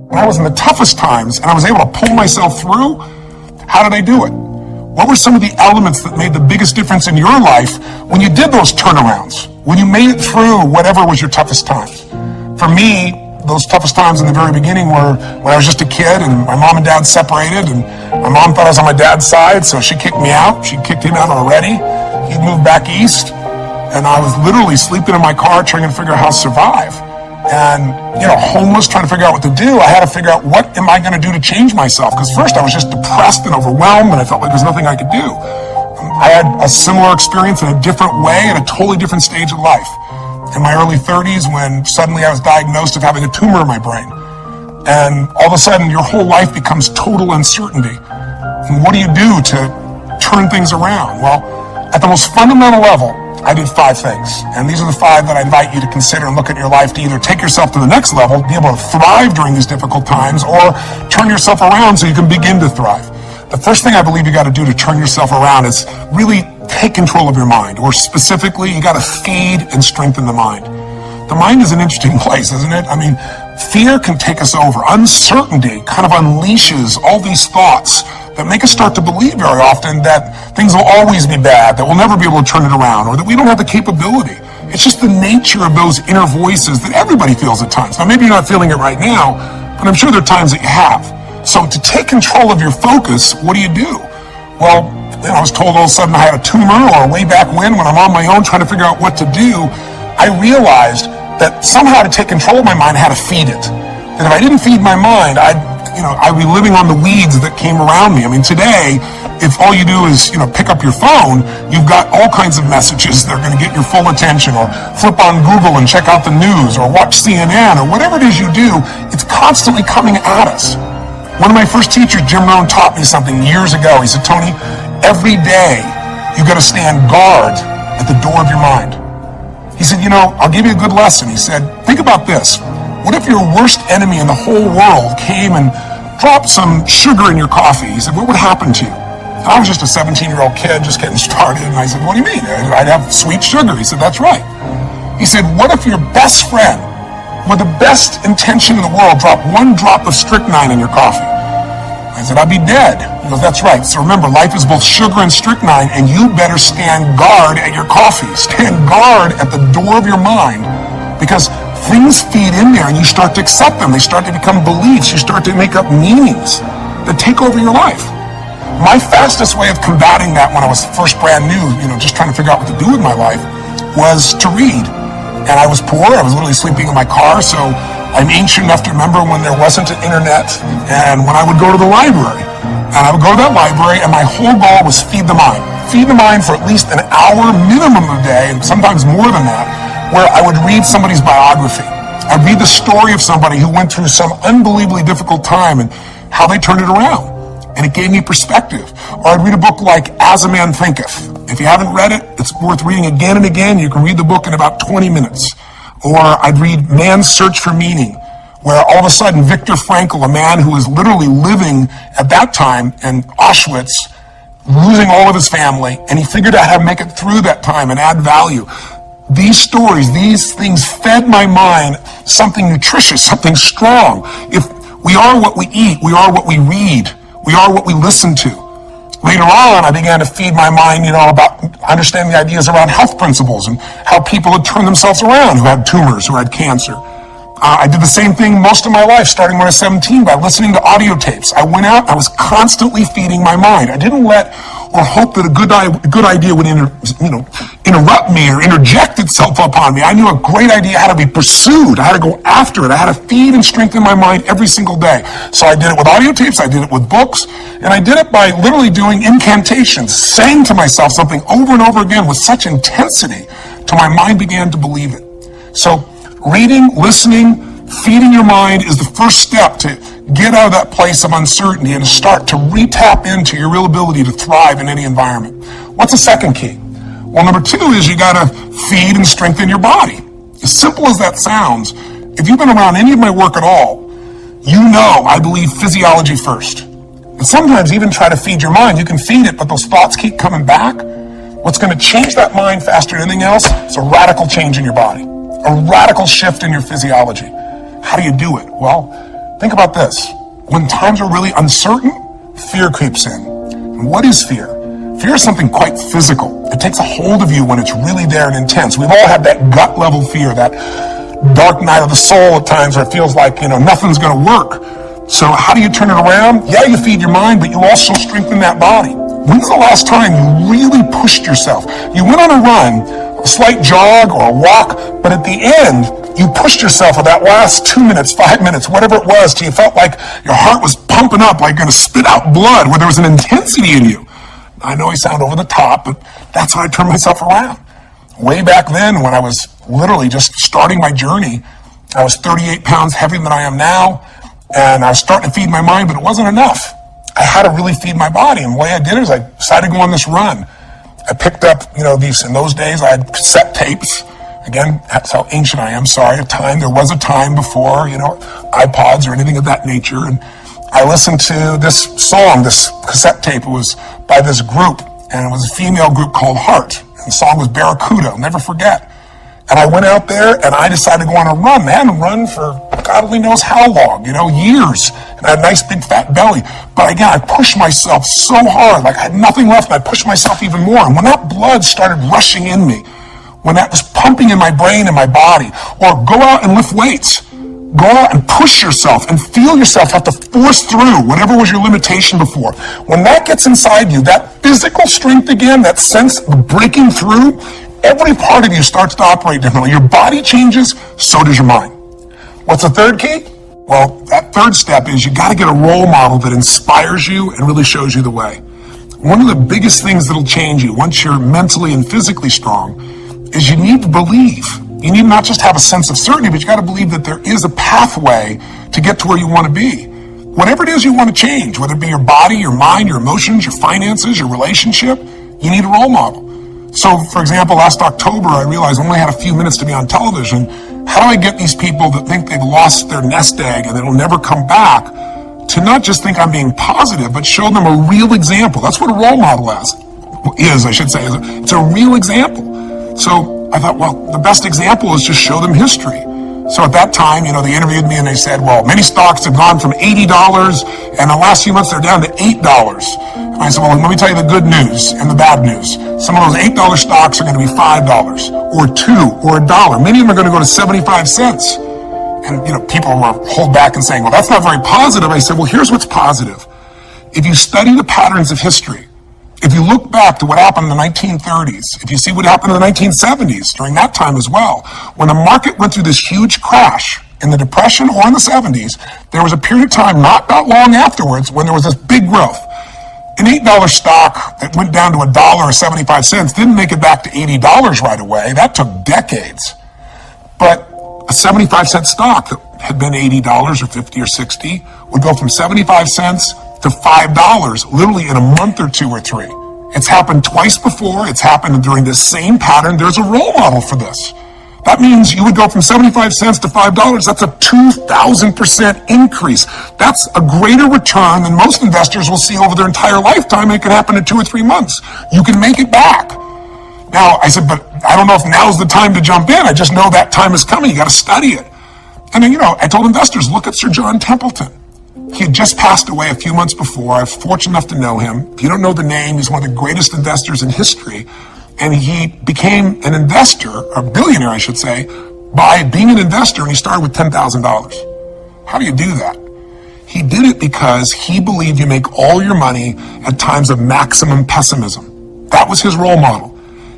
when I was in the toughest times and I was able to pull myself through, how did I do it? What were some of the elements that made the biggest difference in your life when you did those turnarounds, when you made it through whatever was your toughest times? For me, those toughest times in the very beginning were when I was just a kid and my mom and dad separated, and my mom thought I was on my dad's side, so she kicked me out. She kicked him out already. He moved back east, and I was literally sleeping in my car trying to figure out how to survive. And, homeless, trying to figure out what to do. I had to figure out, what am I going to do to change myself? Because first I was just depressed and overwhelmed, and I felt like there's nothing I could do. I had a similar experience in a different way at a totally different stage of life. In my early 30s, when suddenly I was diagnosed of having a tumor in my brain. And all of a sudden, your whole life becomes total uncertainty. And what do you do to turn things around? Well, at the most fundamental level, I did 5 things. And these are the 5 that I invite you to consider and look at your life to either take yourself to the next level, be able to thrive during these difficult times, or turn yourself around so you can begin to thrive. The first thing I believe you got to do to turn yourself around is really take control of your mind, or specifically, you got to feed and strengthen the mind. The mind is an interesting place, isn't it? I mean, fear can take us over. Uncertainty kind of unleashes all these thoughts that make us start to believe very often that things will always be bad, that we'll never be able to turn it around, or that we don't have the capability. It's just the nature of those inner voices that everybody feels at times. Now, maybe you're not feeling it right now, but I'm sure there are times that you have. So to take control of your focus, what do? Well, I was told all of a sudden I had a tumor, or way back when I'm on my own trying to figure out what to do, I realized that somehow to take control of my mind, I had to feed it. That if I didn't feed my mind, I'd be living on the weeds that came around me. I mean, today, if all you do is, pick up your phone, you've got all kinds of messages that are going to get your full attention, or flip on Google and check out the news, or watch CNN, or whatever it is you do, it's constantly coming at us. One of my first teachers, Jim Rohn, taught me something years ago. He said, Tony, every day you've got to stand guard at the door of your mind. He said, I'll give you a good lesson. He said, think about this. What if your worst enemy in the whole world came and dropped some sugar in your coffee? He said, what would happen to you? And I was just a 17-year-old kid just getting started. And I said, what do you mean? I'd have sweet sugar. He said, that's right. He said, what if your best friend, with the best intention in the world, dropped 1 drop of strychnine in your coffee? I said, I'd be dead. He goes, that's right. So remember, life is both sugar and strychnine, and you better stand guard at your coffee. Stand guard at the door of your mind, because things feed in there and you start to accept them. They start to become beliefs. You start to make up meanings that take over your life. My fastest way of combating that when I was first brand new, just trying to figure out what to do with my life, was to read. And I was poor. I was literally sleeping in my car, so I'm ancient enough to remember when there wasn't an internet, and when I would go to the library. And I would go to that library, and my whole goal was feed the mind. Feed the mind for at least an hour minimum a day, and sometimes more than that, where I would read somebody's biography. I'd read the story of somebody who went through some unbelievably difficult time and how they turned it around. And it gave me perspective. Or I'd read a book like As a Man Thinketh. If you haven't read it, it's worth reading again and again. You can read the book in about 20 minutes. Or I'd read Man's Search for Meaning, where all of a sudden Viktor Frankl, a man who was literally living at that time in Auschwitz, losing all of his family, and he figured out how to make it through that time and add value. These stories, these things fed my mind something nutritious, something strong. If we are what we eat, we are what we read, we are what we listen to. Later on, I began to feed my mind, about understanding the ideas around health principles and how people had turned themselves around who had tumors, who had cancer. I did the same thing most of my life, starting when I was 17, by listening to audio tapes. I went out, I was constantly feeding my mind. I didn't let or hope that a good idea would interrupt me or interject itself upon me. I knew a great idea had to be pursued. I had to go after it. I had to feed and strengthen my mind every single day. So I did it with audio tapes, I did it with books, and I did it by literally doing incantations, saying to myself something over and over again with such intensity till my mind began to believe it. So reading, listening, feeding your mind is the first step to get out of that place of uncertainty and start to re-tap into your real ability to thrive in any environment. What's the second key? Well, number 2 is you got to feed and strengthen your body. As simple as that sounds, if you've been around any of my work at all, I believe physiology first. And sometimes even try to feed your mind. You can feed it, but those thoughts keep coming back. What's going to change that mind faster than anything else is a radical change in your body. A radical shift in your physiology. How do you do it? Well, Think about this. When times are really uncertain, fear creeps in. And what is fear? Fear is something quite physical. It takes a hold of you when it's really there and intense. We've all had that gut level fear, that dark night of the soul at times where it feels like, nothing's going to work. So how do you turn it around? Yeah, you feed your mind, but you also strengthen that body. When's the last time you really pushed yourself? You went on a run, a slight jog or a walk, but at the end, you pushed yourself for that last 2 minutes, 5 minutes, whatever it was, till you felt like your heart was pumping up, like you're going to spit out blood, where there was an intensity in you. I know I sound over the top, but that's how I turned myself around. Way back then, when I was literally just starting my journey, I was 38 pounds heavier than I am now, and I was starting to feed my mind, but it wasn't enough. I had to really feed my body, and the way I did it is I decided to go on this run. I picked up, these, in those days, I had cassette tapes. Again, that's how ancient I am, sorry. There was a time before, iPods or anything of that nature, and I listened to this song, this cassette tape. It was by this group, and it was a female group called Heart, and the song was Barracuda, I'll never forget. And I went out there, and I decided to go on a run. I hadn't run for God only knows how long, years. And I had a nice big fat belly. But again, I pushed myself so hard, like I had nothing left, and I pushed myself even more. And when that blood started rushing in me, when that was pumping in my brain and my body, or go out and lift weights, go out and push yourself and feel yourself have to force through whatever was your limitation before. When that gets inside you, that physical strength again, that sense of breaking through, every part of you starts to operate differently. Your body changes, so does your mind. What's the third key? Well, that third step is you got to get a role model that inspires you and really shows you the way. One of the biggest things that'll change you once you're mentally and physically strong is you need to believe. You need not just have a sense of certainty, but you got to believe that there is a pathway to get to where you want to be. Whatever it is you want to change, whether it be your body, your mind, your emotions, your finances, your relationship, you need a role model. So, for example, last October, I realized I only had a few minutes to be on television. How do I get these people that think they've lost their nest egg and it'll never come back to not just think I'm being positive, but show them a real example? That's what a role model is, I should say. It's a real example. So I thought, well, the best example is just show them history. So at that time, they interviewed me and they said, well, many stocks have gone from $80 and the last few months they're down to $8. And I said, well, let me tell you the good news and the bad news. Some of those $8 stocks are going to be $5 or $2 or $1. Many of them are going to go to 75 cents. And, people were hold back and saying, well, that's not very positive. I said, well, here's what's positive. If you study the patterns of history, if you look back to what happened in the 1930s, if you see what happened in the 1970s, during that time as well, when the market went through this huge crash in the Depression or in the 70s, there was a period of time not that long afterwards when there was this big growth. An $8 stock that went down to $1 or 75 cents didn't make it back to $80 right away. That took decades. But a 75-cent stock that had been $80 or 50 or 60 would go from 75 cents to $5 literally in a month or two or three. It's happened twice before. It's happened during this same pattern. There's a role model for this. That means you would go from 75 cents to $5. That's a 2,000% increase. That's a greater return than most investors will see over their entire lifetime. It can happen in 2 or 3 months. You can make it back. Now, I said, but I don't know if now's the time to jump in. I just know that time is coming. You got to study it. And then, I told investors, look at Sir John Templeton. He had just passed away a few months before. I was fortunate enough to know him. If you don't know the name, he's one of the greatest investors in history. And he became an investor, a billionaire, I should say, by being an investor, and he started with $10,000. How do you do that? He did it because he believed you make all your money at times of maximum pessimism. That was his role model.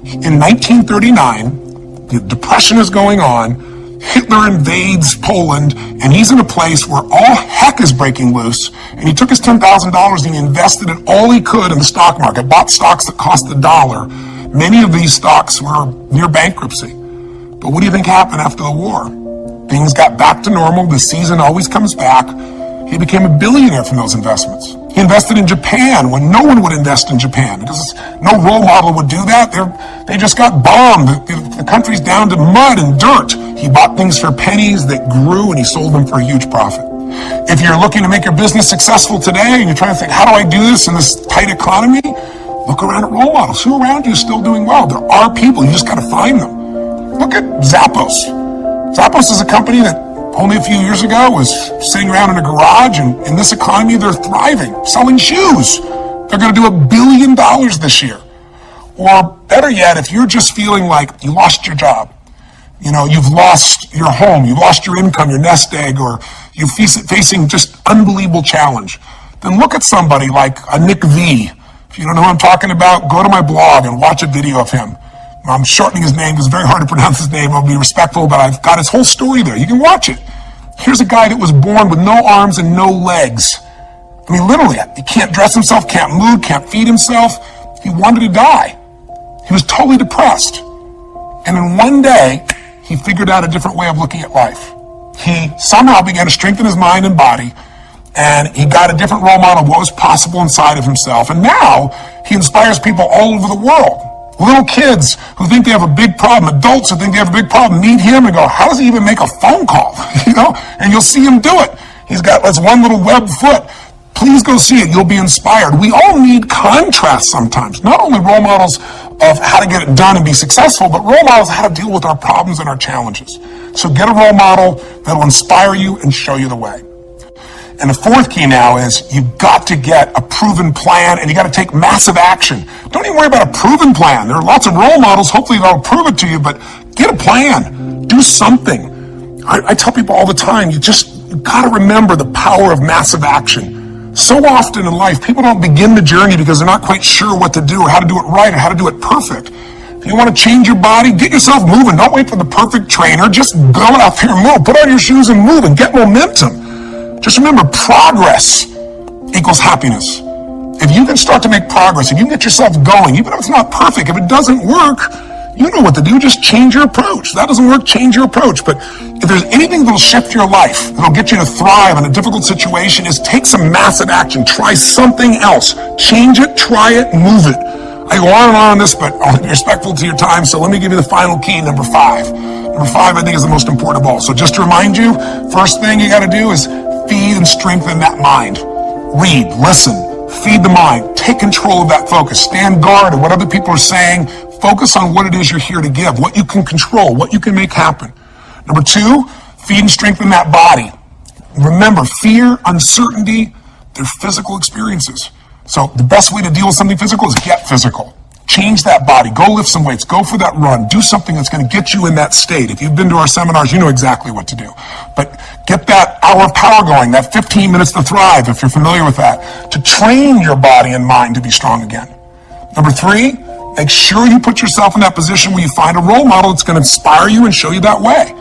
In 1939, the Depression is going on. Hitler invades Poland, and he's in a place where all heck is breaking loose, and he took his $10,000 and he invested it all he could in the stock market, bought stocks that cost $1. Many of these stocks were near bankruptcy. But what do you think happened after the war? Things got back to normal. The season always comes back. He became a billionaire from those investments. He invested in Japan when no one would invest in Japan because no role model would do that. They just got bombed. The country's down to mud and dirt. He bought things for pennies that grew and he sold them for a huge profit. If you're looking to make your business successful today and you're trying to think, how do I do this in this tight economy? Look around at role models. Who around you is still doing well? There are people. You just got to find them. Look at Zappos. Zappos is a company that only a few years ago was sitting around in a garage, and in this economy, they're thriving, selling shoes. They're going to do $1 billion this year. Or better yet, if you're just feeling like you lost your job, you've lost your home, you've lost your income, your nest egg, or you're facing just unbelievable challenge, then look at somebody like a Nick V. If you don't know who I'm talking about, go to my blog and watch a video of him. I'm shortening his name because it's very hard to pronounce his name. I'll be respectful, but I've got his whole story there. You can watch it. Here's a guy that was born with no arms and no legs. I mean, literally, he can't dress himself, can't move, can't feed himself. He wanted to die. He was totally depressed. And in one day, he figured out a different way of looking at life. He somehow began to strengthen his mind and body, and he got a different role model of what was possible inside of himself. And now he inspires people all over the world. Little kids who think they have a big problem, adults who think they have a big problem, meet him and go, how does he even make a phone call? And you'll see him do it. He's got this one little web foot. Please go see it. You'll be inspired. We all need contrast sometimes. Not only role models of how to get it done and be successful, but role models of how to deal with our problems and our challenges. So get a role model that'll inspire you and show you the way. And the fourth key now is you've got to get a proven plan, and you got to take massive action. Don't even worry about a proven plan. There are lots of role models. Hopefully they'll prove it to you, but get a plan. Do something. I tell people all the time, you got to remember the power of massive action. So often in life, people don't begin the journey because they're not quite sure what to do or how to do it right or how to do it perfect. If you want to change your body, get yourself moving. Don't wait for the perfect trainer. Just go out there and move. Put on your shoes and move and get momentum. Just remember, progress equals happiness. If you can start to make progress, if you can get yourself going, even if it's not perfect, if it doesn't work, you know what to do. Just change your approach. That doesn't work, change your approach. But if there's anything that'll shift your life, that'll get you to thrive in a difficult situation, is take some massive action. Try something else. Change it, try it, move it. I go on and on this, but I'll be respectful to your time, so let me give you the final key, number 5. Number 5, I think, is the most important of all. So just to remind you, first thing you got to do is feed and strengthen that mind. Read, listen, feed the mind. Take control of that focus. Stand guard at what other people are saying. Focus on what it is you're here to give, what you can control, what you can make happen. Number 2, feed and strengthen that body. Remember, fear, uncertainty, they're physical experiences. So the best way to deal with something physical is get physical. Change that body. Go lift some weights. Go for that run. Do something that's going to get you in that state. If you've been to our seminars, you know exactly what to do. But get that hour of power going, that 15 minutes to thrive, if you're familiar with that, to train your body and mind to be strong again. Number 3, make sure you put yourself in that position where you find a role model that's going to inspire you and show you that way.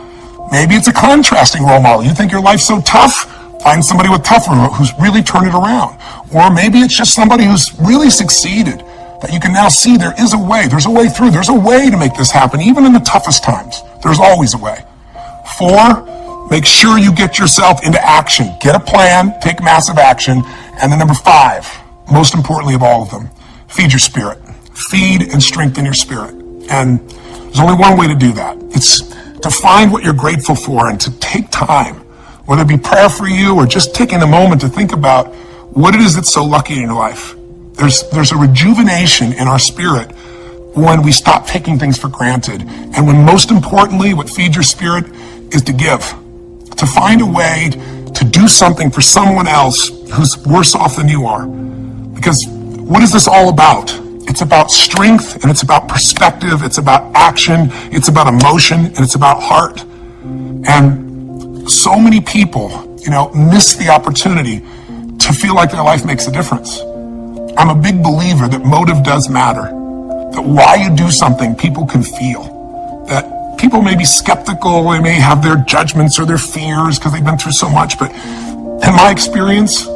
Maybe it's a contrasting role model. You think your life's so tough? Find somebody with tougher who's really turned it around. Or maybe it's just somebody who's really succeeded, that you can now see there is a way. There's a way through. There's a way to make this happen, even in the toughest times. There's always a way. 4, make sure you get yourself into action. Get a plan, take massive action. And then number 5, most importantly of all of them, feed your spirit. Feed and strengthen your spirit. And there's only one way to do that. It's to find what you're grateful for and to take time, whether it be prayer for you or just taking a moment to think about what it is that's so lucky in your life. There's a rejuvenation in our spirit when we stop taking things for granted. And when, most importantly, what feeds your spirit is to give. To find a way to do something for someone else who's worse off than you are. Because what is this all about? It's about strength, and it's about perspective, it's about action, it's about emotion, and it's about heart. And so many people, miss the opportunity to feel like their life makes a difference. I'm a big believer that motive does matter. That why you do something, people can feel. That people may be skeptical, they may have their judgments or their fears because they've been through so much, but in my experience,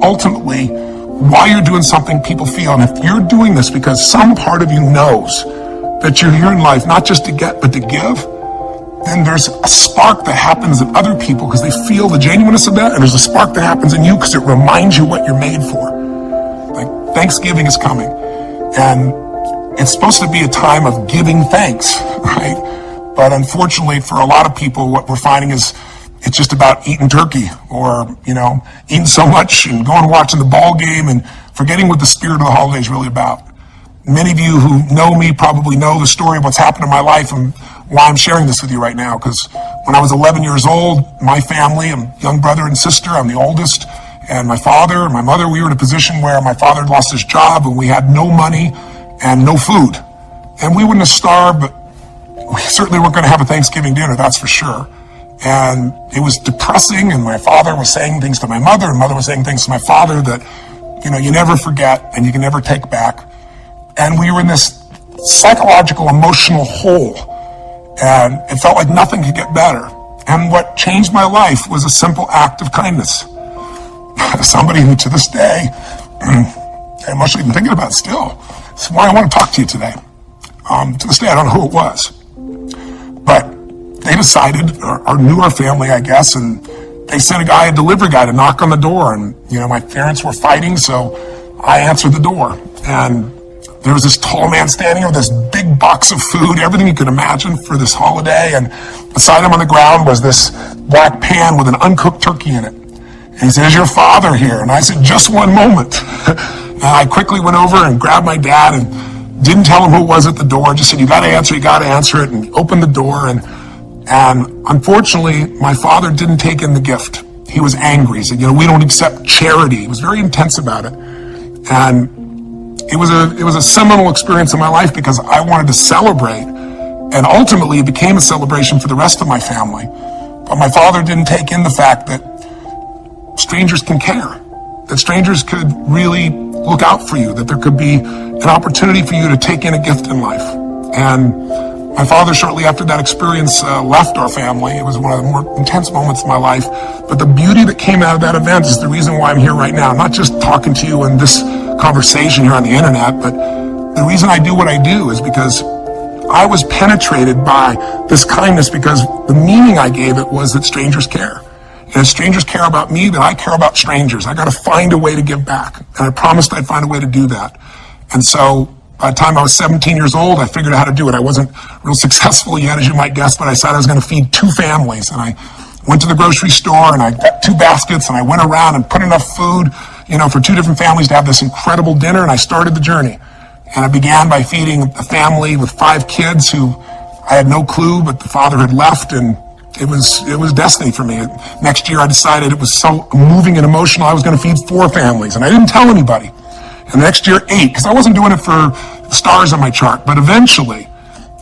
ultimately, why you're doing something, people feel. And if you're doing this because some part of you knows that you're here in life not just to get, but to give, then there's a spark that happens in other people because they feel the genuineness of that, and there's a spark that happens in you because it reminds you what you're made for. Like Thanksgiving is coming, and it's supposed to be a time of giving thanks, right? But unfortunately, for a lot of people, what we're finding is it's just about eating turkey or, eating so much and going and watching the ball game and forgetting what the spirit of the holiday is really about. Many of you who know me probably know the story of what's happened in my life. I'm why I'm sharing this with you right now, because when I was 11 years old, my family, a young brother and sister, I'm the oldest, and my father and my mother, we were in a position where my father had lost his job and we had no money and no food. And we wouldn't have starved, but we certainly weren't going to have a Thanksgiving dinner, that's for sure. And it was depressing, and my father was saying things to my mother, and mother was saying things to my father that, you never forget and you can never take back. And we were in this psychological, emotional hole, and it felt like nothing could get better. And what changed my life was a simple act of kindness. Somebody who, to this day, I'm emotionally even thinking about it still. That's why I want to talk to you today. To this day, I don't know who it was. But they decided, or knew our family, I guess, and they sent a delivery guy to knock on the door. And, my parents were fighting, so I answered the door. And there was this tall man standing there with this big box of food, everything you could imagine for this holiday. And beside him on the ground was this black pan with an uncooked turkey in it. And he said, "Is your father here?" And I said, "Just one moment." And I quickly went over and grabbed my dad and didn't tell him who it was at the door. Just said, you got to answer it, and opened the door. And unfortunately, my father didn't take in the gift. He was angry. He said, "We don't accept charity." He was very intense about it. And it was a seminal experience in my life because I wanted to celebrate. And ultimately, it became a celebration for the rest of my family. But my father didn't take in the fact that strangers can care, that strangers could really look out for you, that there could be an opportunity for you to take in a gift in life. And my father, shortly after that experience, left our family. It was one of the more intense moments of my life. But the beauty that came out of that event is the reason why I'm here right now. Not just talking to you in this conversation here on the internet, but the reason I do what I do is because I was penetrated by this kindness, because the meaning I gave it was that strangers care. And if strangers care about me, then I care about strangers. I got to find a way to give back. And I promised I'd find a way to do that. And so by the time I was 17 years old, I figured out how to do it. I wasn't real successful yet, as you might guess, but I said I was going to feed 2 families. And I went to the grocery store and I got 2 baskets and I went around and put enough food, for 2 different families to have this incredible dinner. And I started the journey. And I began by feeding a family with 5 kids who I had no clue, but the father had left, and it was destiny for me. Next year I decided it was so moving and emotional, I was going to feed 4 families, and I didn't tell anybody. And the next year 8, because I wasn't doing it for stars on my chart. But eventually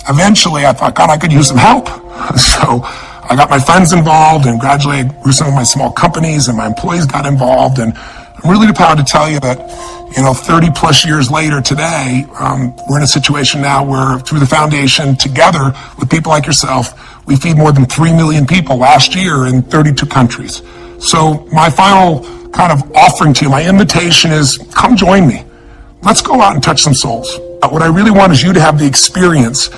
I thought, God, I could use some help. So I got my friends involved, and gradually I grew some of my small companies, and my employees got involved. And I'm really proud to tell you that 30 plus years later today, we're in a situation now where through the foundation, together with people like yourself, we feed more than 3 million people last year in 32 countries. So my final kind of offering to you, my invitation is, come join me. Let's go out and touch some souls. What I really want is you to have the experience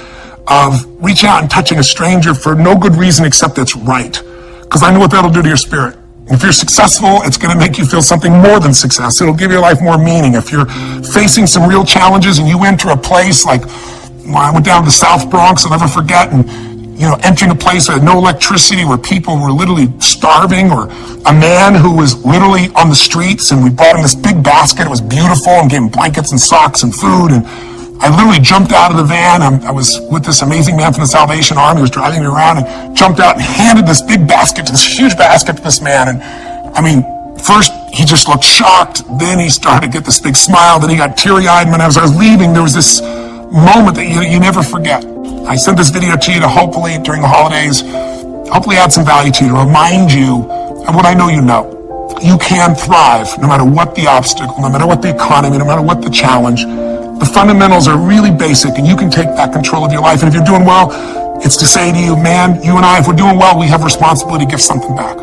of reaching out and touching a stranger for no good reason except it's right. Because I know what that'll do to your spirit. If you're successful, it's going to make you feel something more than success. It'll give your life more meaning. If you're facing some real challenges and you enter a place like, when I went down to the South Bronx, I'll never forget, and entering a place that had no electricity, where people were literally starving, or a man who was literally on the streets, and we brought him this big basket. It was beautiful, and gave him blankets and socks and food. And I literally jumped out of the van. I was with this amazing man from the Salvation Army who was driving me around, and jumped out and handed this big basket, this huge basket, to this man. And I mean, first he just looked shocked. Then he started to get this big smile. Then he got teary-eyed. When as I was leaving, there was this moment that you never forget. I sent this video to you to hopefully, during the holidays, hopefully add some value to you, to remind you of what I know you know. You can thrive no matter what the obstacle, no matter what the economy, no matter what the challenge. The fundamentals are really basic, and you can take back control of your life. And if you're doing well, it's to say to you, man, you and I, if we're doing well, we have responsibility to give something back.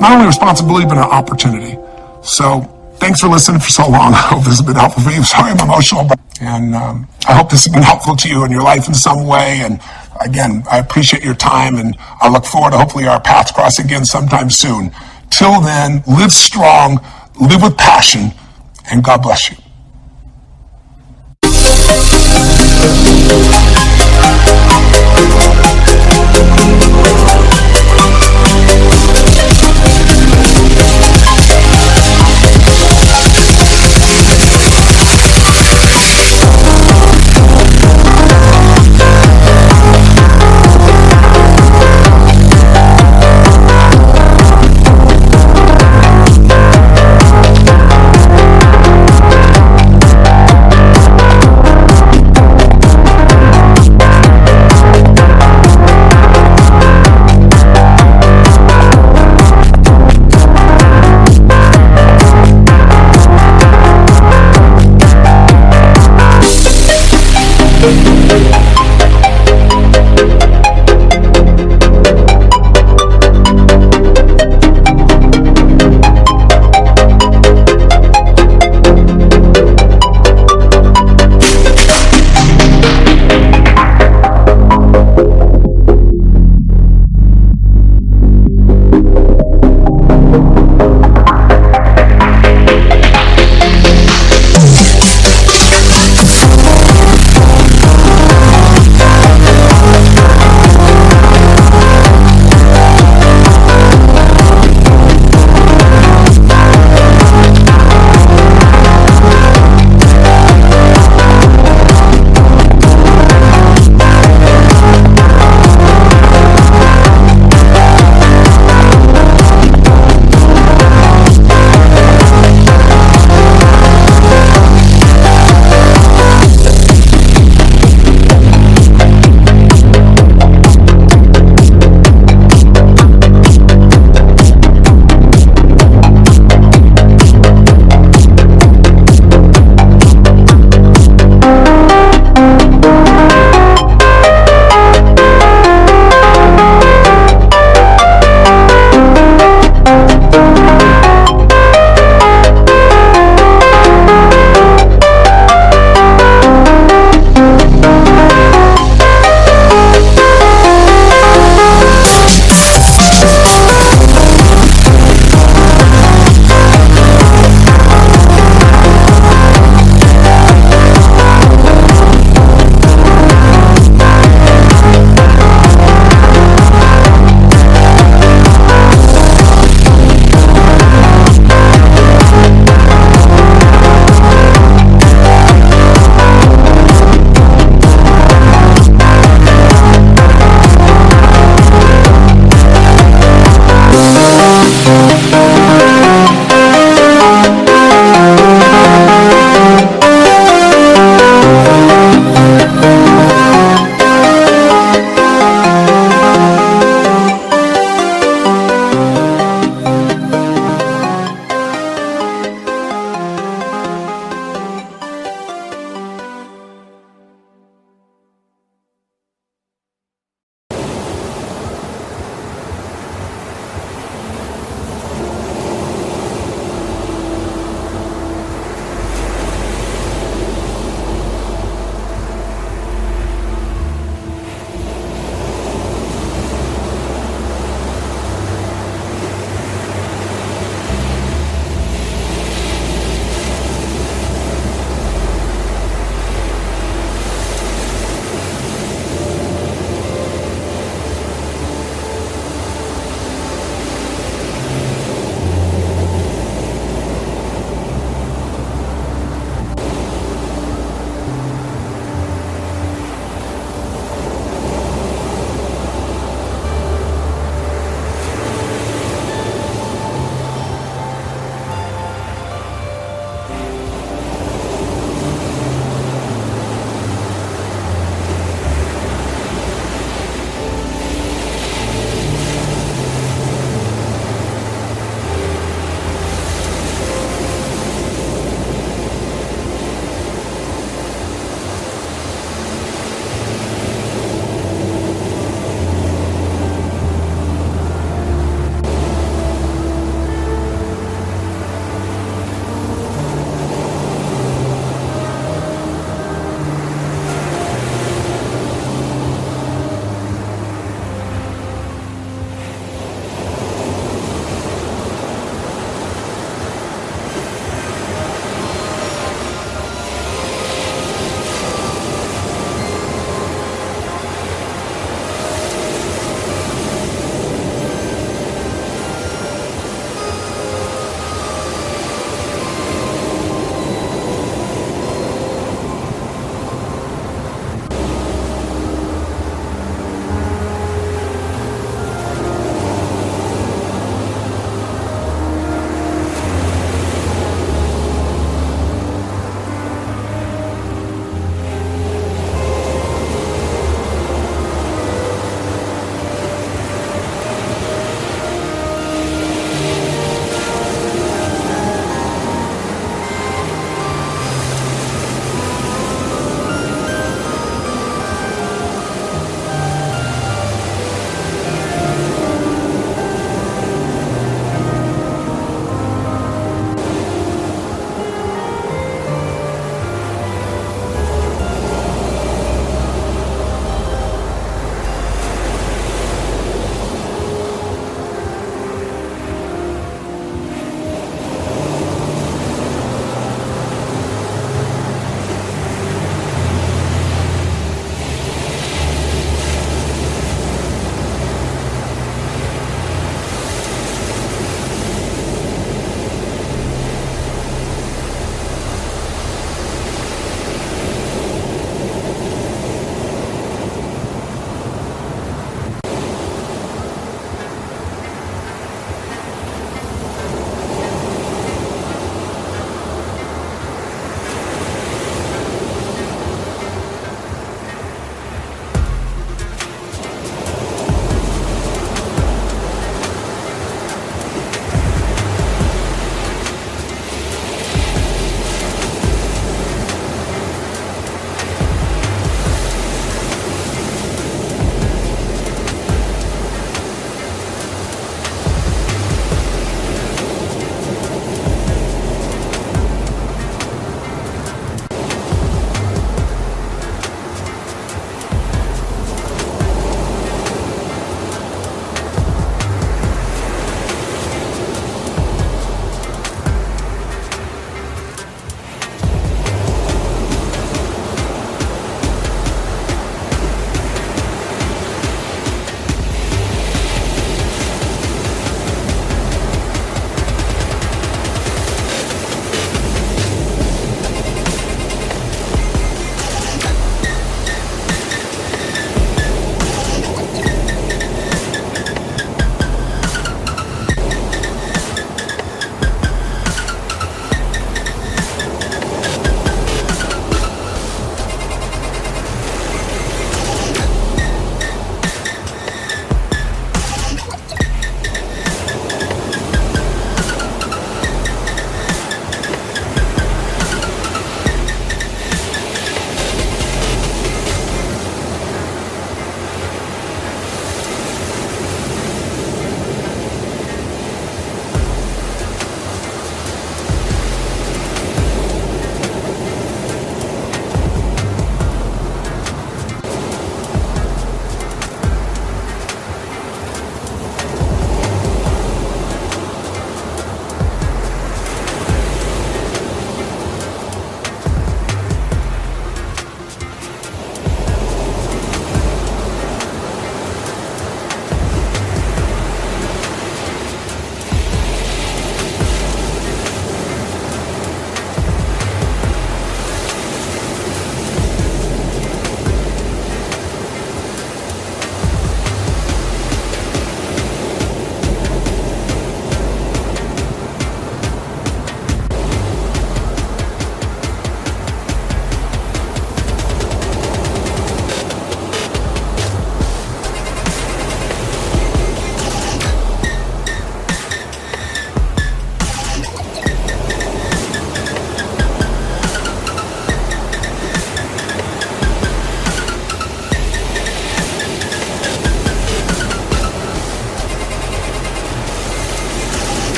Not only responsibility, but an opportunity. So thanks for listening for so long. I hope this has been helpful for you. Sorry I'm emotional, and I hope this has been helpful to you in your life in some way. And again, I appreciate your time, and I look forward to hopefully our paths cross again sometime soon. Till then, live strong, live with passion, and God bless you.